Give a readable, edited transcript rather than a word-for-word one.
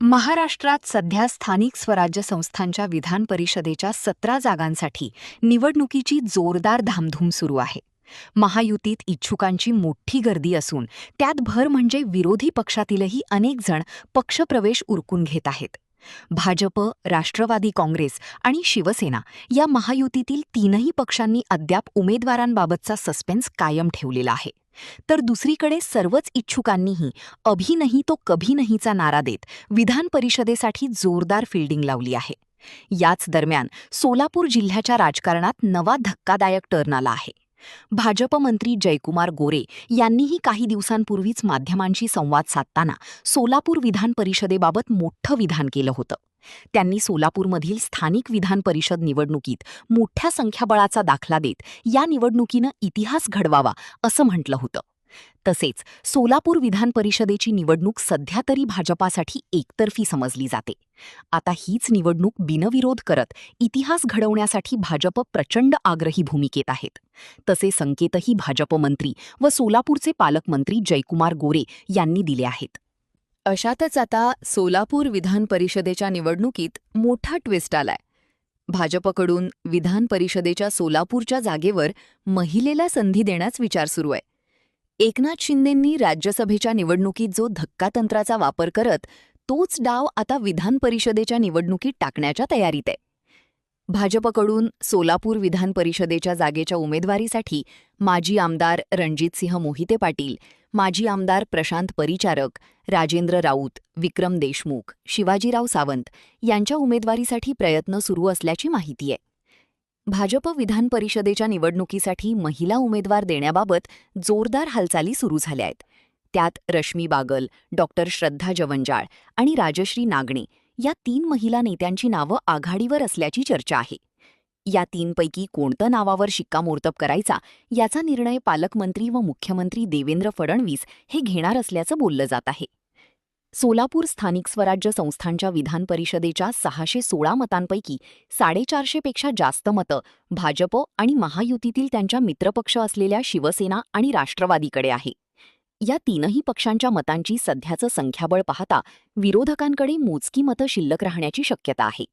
महाराष्ट्रात सध्या स्थानिक स्वराज्य संस्थांच्या विधान परिषदेच्या 17 जागांसाठी निवडणुकीची जोरदार धामधूम सुरू आहे. महायुतीत इच्छुकांची मोठी गर्दी असून त्यात भर म्हणजे विरोधी पक्षातीलही अनेक जण पक्षप्रवेश उरकून घेत आहेत. भाजप, राष्ट्रवादी काँग्रेस आणि शिवसेना या महायुतीतील तीनही पक्षांनी अद्याप उमेदवारांबाबतचा सस्पेन्स कायम ठेवलेला आहे. तर दुसरीकडे सर्वच इच्छुकांनीही अभी नहीं तो कभी नहीचा नारा देत विधान परिषदेसाठी जोरदार फिल्डिंग लावली आहे. याच दरम्यान सोलापूर जिल्ह्याच्या राजकारणात नवा धक्कादायक टर्न आला आहे. भाजप मंत्री जयकुमार गोरे यांनीही काही दिवसांपूर्वीच माध्यमांशी संवाद साधताना सोलापूर विधान परिषदेबाबत मोठं विधान केलं होतं. त्यांनी सोलापूरमधील स्थानिक विधान परिषद निवडणुकीत मोठ्या संख्याबळाचा दाखला देत या निवडणुकीनं इतिहास घडवावा असं म्हटलं होतं. तसेच सोलापूर विधान परिषदेची निवडणूक सध्या तरी भाजपासाठी एकतर्फी समजली जाते. आता हीच निवडणूक बिनविरोध करत इतिहास घडवण्यासाठी भाजप प्रचंड आग्रही भूमिकेत आहेत. तसे संकेतही भाजप मंत्री व सोलापूरचे पालकमंत्री जयकुमार गोरे यांनी दिले आहेत. अशातच आता सोलापूर विधान परिषदेच्या निवडणुकीत मोठा ट्विस्ट आलाय. भाजपकडून विधान परिषदेच्या सोलापूरच्या जागेवर महिलेला संधी देण्याचा विचार सुरू आहे. एकनाथ शिंदेंनी राज्यसभेच्या निवडणुकीत जो धक्कातंत्राचा वापर करत तोच डाव आता विधान परिषदेच्या निवडणुकीत टाकण्याच्या तयारीत आहे. भाजपकडून सोलापूर विधान परिषदेच्या जागेच्या उमेदवारीसाठी माजी आमदार रणजितसिंह मोहिते पाटील, माजी आमदार प्रशांत परिचारक, राजेंद्र राऊत, विक्रम देशमुख, शिवाजीराव सावंत यांच्या उमेदवारीसाठी प्रयत्न सुरू असल्याची माहिती आहे. भाजप विधान परिषदेच्या निवडणुकीसाठी महिला उमेदवार देण्याबाबत जोरदार हालचाली सुरू झाल्या आहेत. त्यात रश्मी बागल, डॉक्टर श्रद्धा जवंजाळ आणि राजश्री नागणे या 3 महिला नेत्यांची नावं आघाडीवर असल्याची चर्चा आहे. या 3पैकी कोणतं नावावर शिक्कामोर्तब करायचा याचा निर्णय पालकमंत्री व मुख्यमंत्री देवेंद्र फडणवीस हे घेणार असल्याचं बोललं जात आहे. सोलापूर स्थानिक स्वराज्य संस्थांच्या विधान परिषदेच्या 616 मतांपैकी 450 पेक्षा जास्त मतं भाजप आणि महायुतीतील त्यांच्या मित्रपक्ष असलेल्या शिवसेना आणि राष्ट्रवादीकडे आहे. या तीनही पक्षांच्या मतांची सध्याचं संख्याबळ पाहता विरोधकांकडे मोजकी मतं शिल्लक राहण्याची शक्यता आहे.